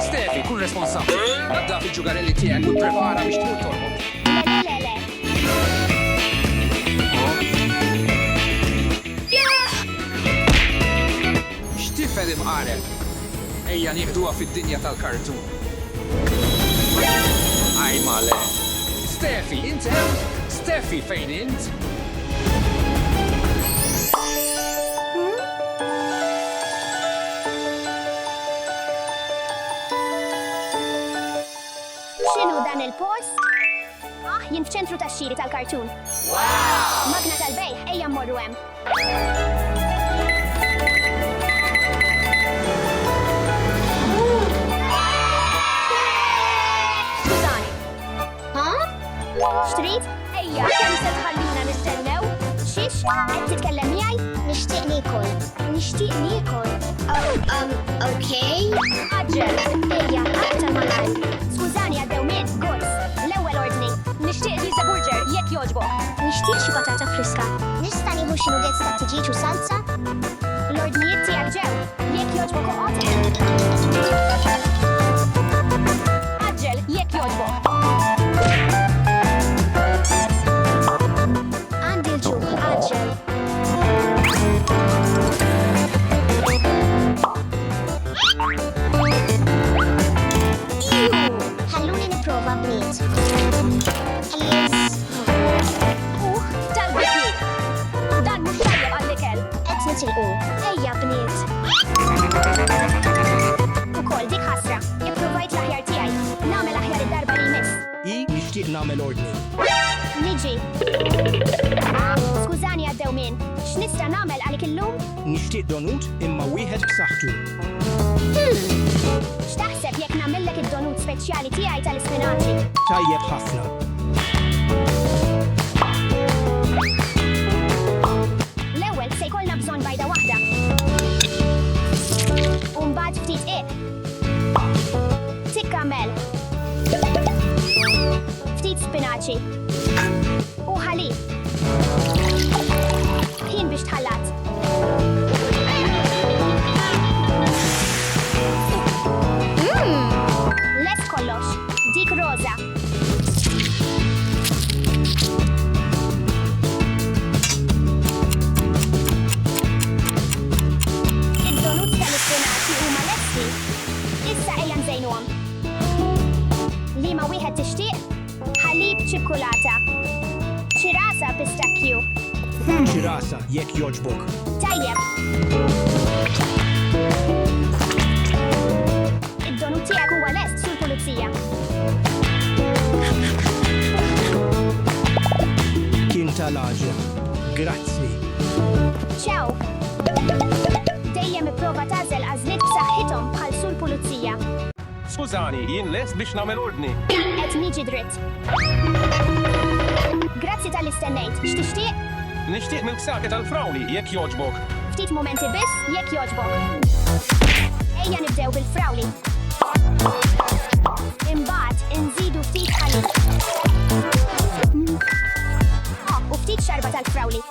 Stefi, kun responsabbli. Nadda fil-ġugarelli tiegħek u prepara biex tmur torqod. Le. X'tifel imqareb? Ejja nieħduha fid-dinja tal-kartun. Aj male. Stefi, int hemm? Stefi, fejn int? X'inhu dan il-post? Jien f'ċentru tax-xiri tal-kartun. Magna tal-bejħ, ejja mmorru hemm. Skużani. Xtrid? Ejja, kemm se tħallina nistennew? Xiex? Qed titkellem miegħi? Nixtieq nikol. Okay. Aġġel, ejja, aktar malaj. Skużani għaddew min, gors. L-ewwel ordni. Nixtieq pizza burger jekk jogħġbok. Nixtieq xi patata friska. Nista' nieħu xi nuggets ta' tiġiġ u salsa? L-ordnijiet tiegħek ġew, jekk jogħġbok oqgħod. Aġġel, jekk jogħġbok. Għandi l-ġuħ, aġġel. Ħalluni nipprova bniet. Tal-bitiet. Dan mhux tajjeb għall-ikel. Qed nitilqu. Ejja bniet. Ukoll dik ħasra. Ippruvajt l-aħjar tiegħi. Nagħmel aħjar id-darba li jmiss. Nixtieq nagħmel ordni. Niġi. Skużani għaddew min. X'nista' nagħmel għalik illum? Nixtieq donut imma wieħed b'saħħtu. X'taħseb jekk nagħmellek id-donut speċjali tiegħi tal-ispinaċi? Tajjeb ħafna. L-ewwel se jkollna bżonn bajda waħda. U mbagħad ftit tikka mel. Ftit spinaċi. U ħalib. Ħin biex tħallat. Les kollox. Dik roża. Id-donuts tal-ispinaċi huma lesti. Issa ejja nżejnuhom. Liema wieħed tixtieq? Ħalib ċikkulata. Ċirasa pistakju. Xi rasa jekk jogħġbok. Tajjeb. Id-donut tiegħek huwa lest sur pulizija. Kien tal-aġa. Grazzi. Ciao. Dejjem ipprova tagħżel għażliet b'saħħithom bħal sur pulizija. Skużani, jien lest biex nagħmel ordni. Qed niġi dritt. Grazzi tal-istennejt. X'tixtieq? Nixtieq milk-sake tal-frawli jekk jogħġbok. Ftit momenti biss jekk jogħġbok. Ejja nibdew bil-frawli. Imbagħad inżidu ftit ħalib. U ftit xarba tal-frawli.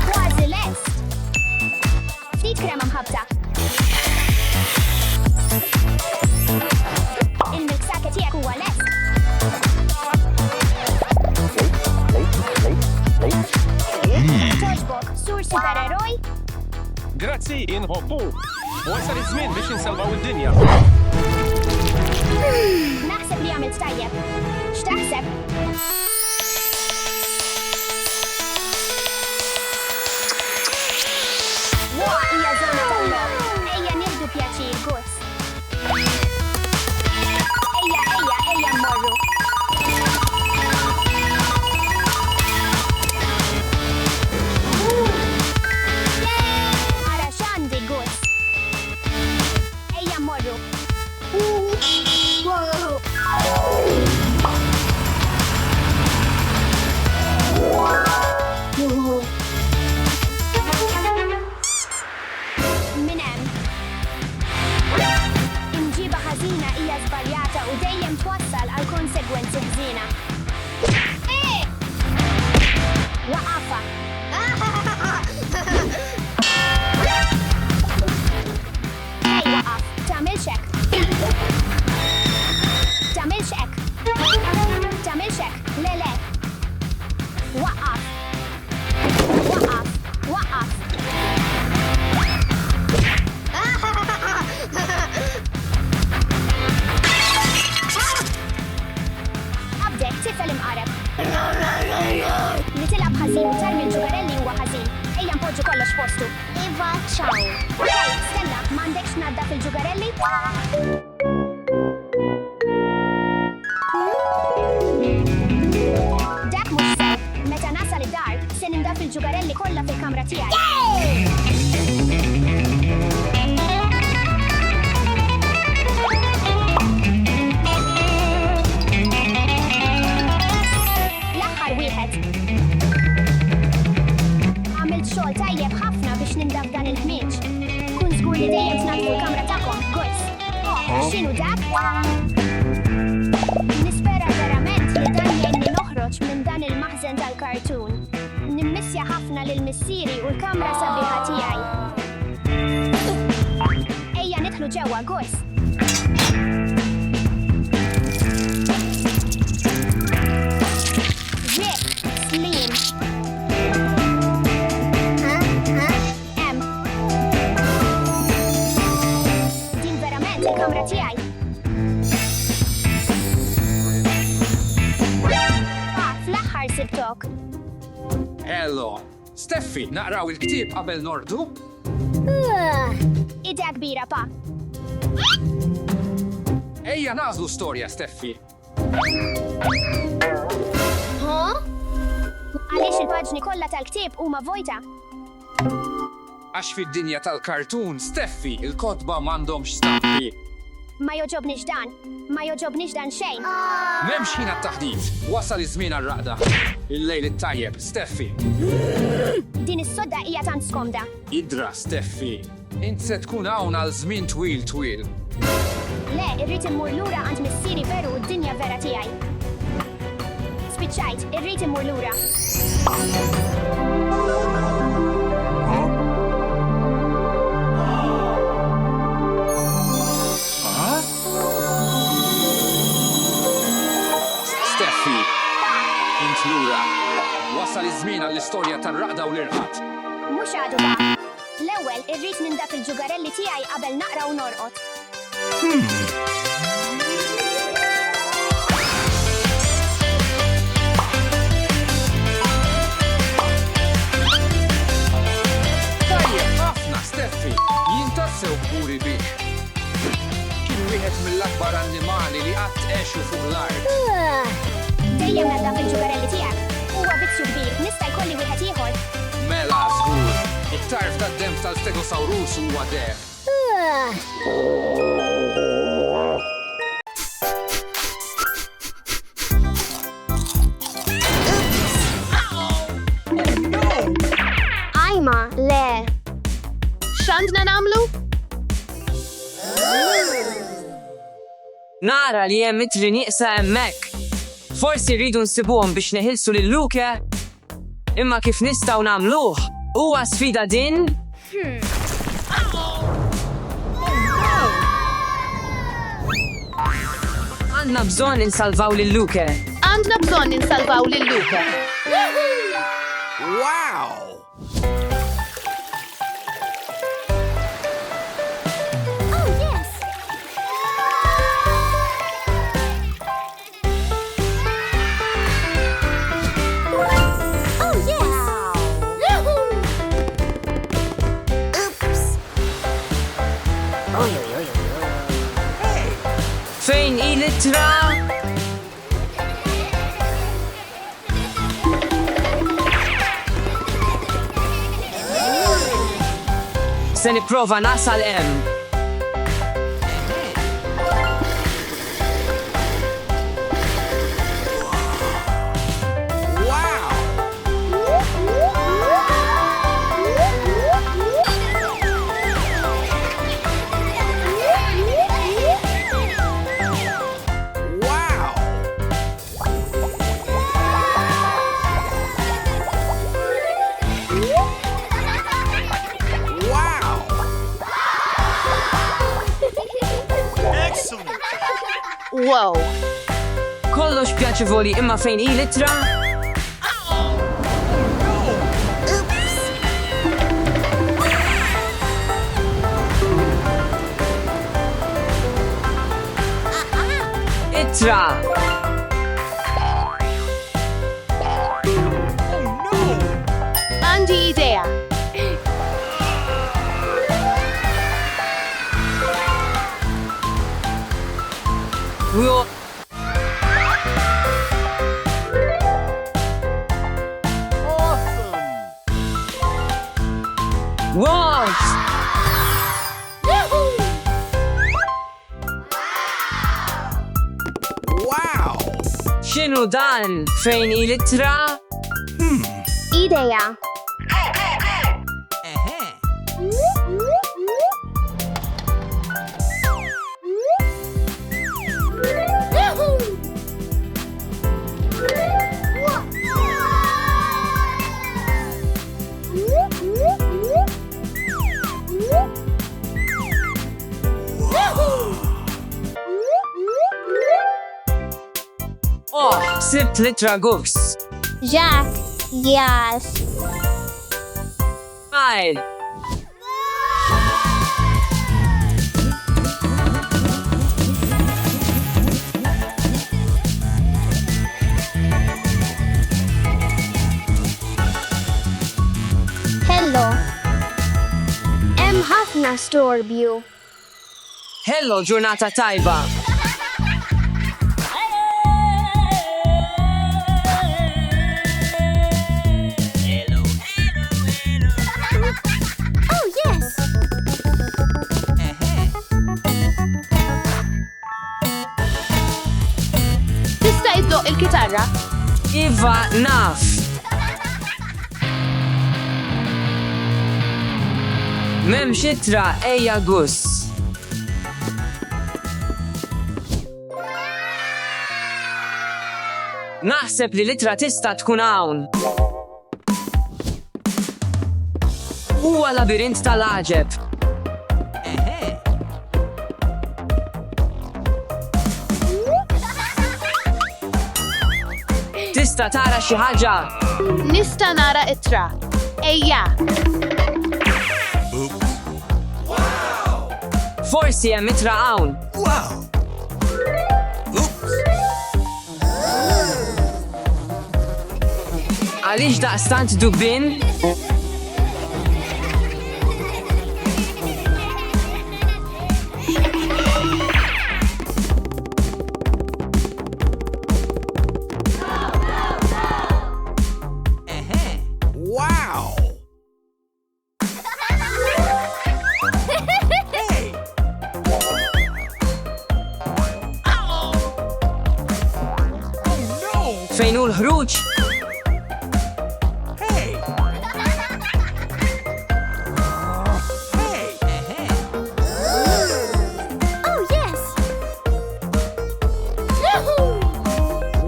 Kważi lest. Ftit krema mħabbta. Il-milk-sake tiegħek huwa lest. Toġbok, sur supereroj? Grazzi, inħobbu. Wasal iż-żmien biex insalvaw id-dinja. Naħseb li għamilt tajjeb. X'taħseb? Hija żona tal-logħob. Ejja nieħdu pjaċir gurs. Ejja mmorru. Ara x'għandi gurs. Ejja mmorru. mhux postu. Iva, ciao. Hey, stenna, m'għandekx nadda fil-ġugarelli? Dak mhux sew. Meta nasal id-dar, se nimda fil-ġugarelli kollha fil-kamra tiegħi. L-aħħar wieħed. Għamilt xogħol tajjeb ħafna biex nindaf dan il-ħmieġ. Kun żgur li dejjem tnadfu l-kamra tagħkom, Gods. Oh, x'inhu dak? Nispera verament li dan jgħinni noħroġ minn dan il-maħżen tal-kartun. Nimmissja ħafna lil missieri u l-kamra sabiħa tiegħi. Ejja nidħlu ġewwa, Gods. Rick, Slim. Din verament il-kamra tiegħi. Fl-aħħar sibtok. Hello. Steffi, naqraw il-ktieb qabel nordu? Idea kbira, pa. Ejja nażlu storja, Steffi. Għaliex il-paġni kollha tal-ktieb huma vojta. Għax fid-dinja tal-kartun, Steffi, il-kotba m'għandhomx stampi. Ma joġobniex dan. Ma joġobniex dan xejn. M'hemmx ħin għat-taħdid. Wasal iż-żmien għar-raqda. Il-lejl it-tajjeb, Steffi. Din is-sodda hija tant skomda. Idra, Steffi. Int se tkun hawn għal żmien twil. Le, irrid immur lura għand missieri veru u d-dinja vera tiegħi. Spiċċajt, irrid immur lura. Steffi, int lura. Wasal iż-żmien għall-istorja tar-raqda u l-irħad. Mhux għadu ba. L-ewwel irrid nindaf il-ġugarelli tiegħi qabel naqra u norqod. Tajjeb, ħafna, Steffi. Jintassew kburi bih. Kien wieħed mill-akbar annimali li qatt għexu fuq l-art. Dejjem nindaf il-ġugarelli tiegħek. Huwa biċċu kbir, nista' jkolli wieħed ieħor. Mela, żgur. It-tarf tad-dem tal-Stegosaurus huwa deb. Ajma, le. X'għandna nagħmlu? Nara li hemm itri nieqsa hemmhekk. Forsi rridu nsibuhom biex neħilsu lil Luke. Imma kif nistgħu nagħmluh? Huwa sfida din? Għandna bżonn insalvaw lil Luke. Għandna bżonn insalvaw lil Luke. Oh, yes. Oh, yes. Oops. Fejn il-ittra? Se nipprova nasal hemm. Wow. Kollox pjaċevoli imma fejn il-ittra? Oops. Ittra! Għandi idea. What? Wow! X'inhu dan? Fejn il-ittra? Ideja. Oh, sibt litra gus. Jack, yes. Fine. Hello. Ħafna storbju. Hello, ġurnata tajba. Oh, yes. Tista' iddoq il-kitarra? Iva, naf. Memx itra, ejja gus. Naħseb li litra tista' tkun hawn. Huwa labirint tal-għaġeb. Tista' tara xi ħaġa. Nista' nara ittra. Ejja. Forsi hemm itra hawn. Għaliex daqstant dubbin? Wow! Fejn hu l-ħruġ? Oh, yes.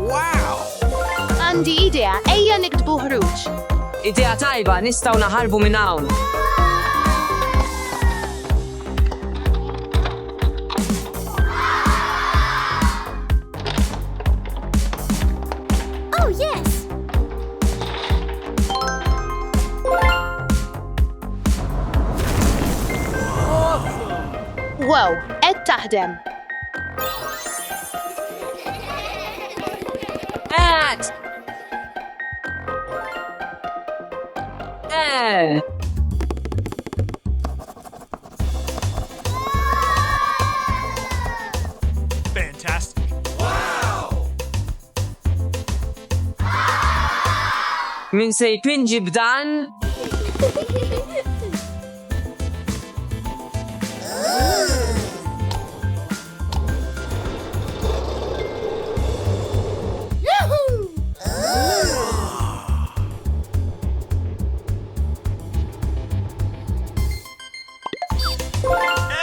Wow! Għandi idea, ejja niktbu ħruġ. Idea tajba, nistgħu naħarbu minn hawn. Oh, yes. Wow, qed taħdem. Qed! Fantastic. Min se jpinġi b'dan?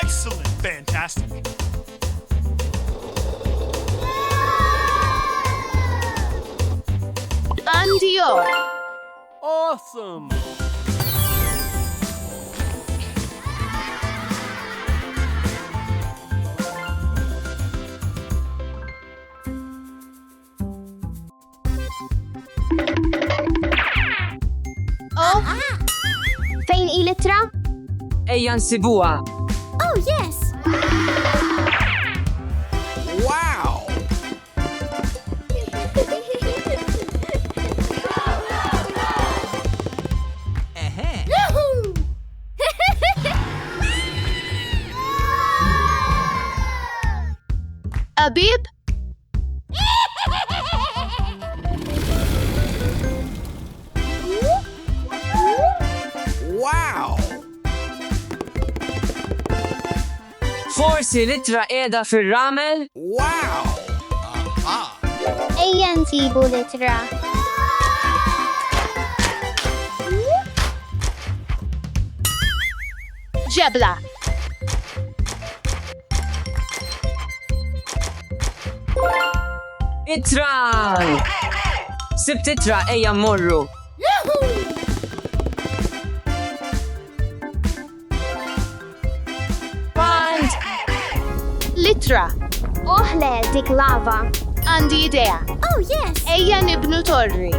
Excellent. Fantastic. Għandi jo. Awesome. Oh, Fejn il-ittra? Ejja nsibuha. Oh, yes. Wow! Abib? Wow! Forsi litra qiegħda fir-ramel? Wow! Ejja nsibu litra. Ġebla. Itra! Sibt itra ejja mmorru. Pant! Litra. Oħle dik lava. Għandi idea. Oh, yes! Ejja nibnu torri.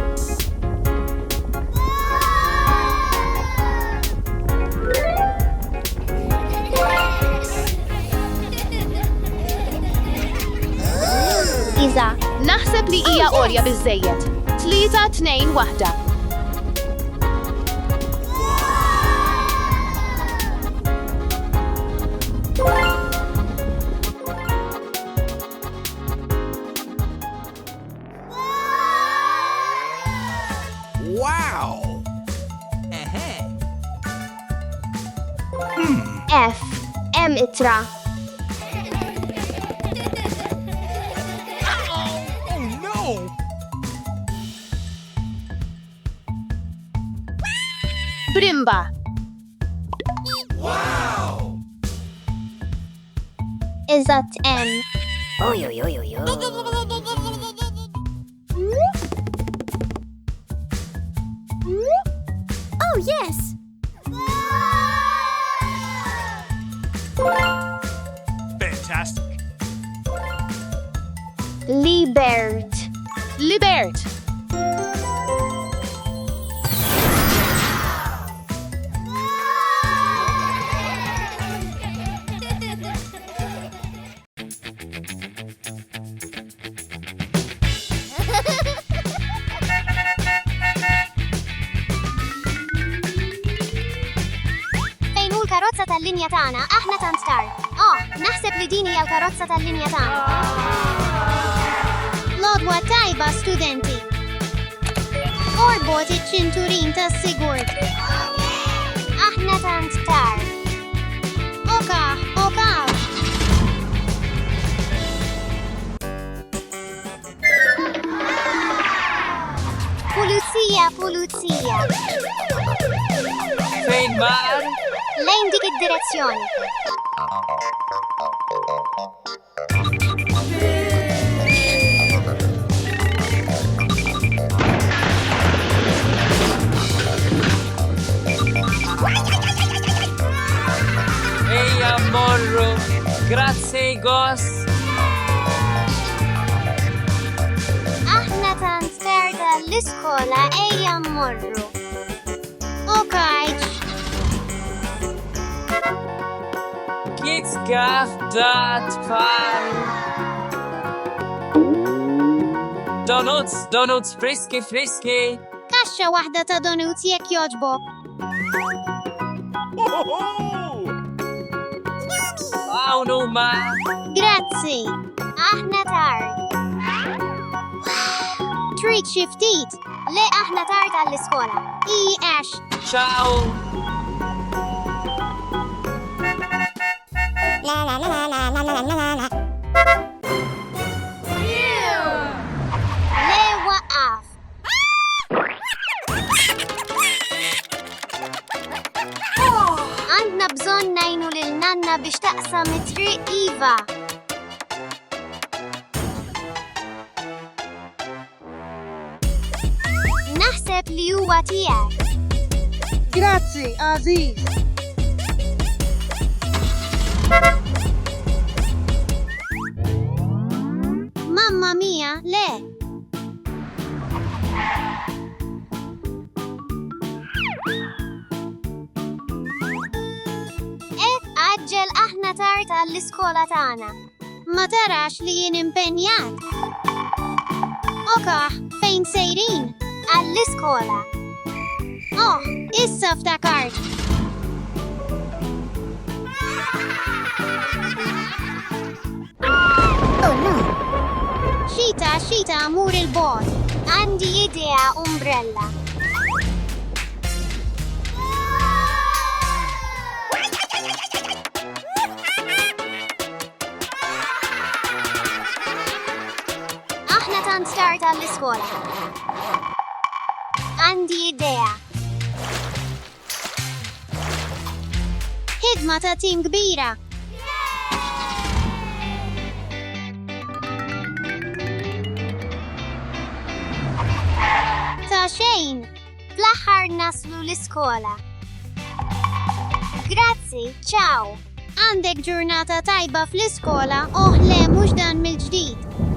Iza. Naħseb li hija orja biżejjed. 3, 2, 1. Wow! F. M itra. Oh no! Brimba. Iżat M. Oh, yes! Fantastic. Libert. Libert. Fejn hu l-karozza tal-linja tagħna, aħna tant tard. Naħseb li din hija l-karozza tal-linja tagħna. Lodwa tajba, studenti. Orbot iċ-ċinturin tas-sigurt. Aħna tant tard. Oka. Pulizija. Fejn mar? Lejn dik id-direzzjoni. Ejja mmorru. Grazzi, Gos. Aħna tant tarda l-iskola ejja mmorru. Okajġ. Kitzkaf dat tfal. Donuts, friski. Kaxxa waħda ta' donuts jekk jogħġbok. Għawnu ma. Grazzi. Aħna tard. Trid xi ftit. Le aħna tard għall-iskola. Ash. Ciao. Le waqaf. Għandna bżonn ngħinu lil nanna biex taqsam it-triq Iva. Naħseb li huwa tiegħek. Grazzi, Aziz. Mamma mia, le. Aġġel aħna tard għall-iskola tagħna. Ma tarax li jien impenjat. Oka, fejn sejrin? Għall-iskola. Issa ftakart. Oh no. Xita, mur il-bot. Għandi idea umbrella. fl-iskola. Għandi idea. Ħidma ta' tim kbira. Ta' xejn, fl-aħħar naslu l-iskola. Grazzi, ciao. Għandek ġurnata tajba fl-iskola, le mhux dan mill-ġdid.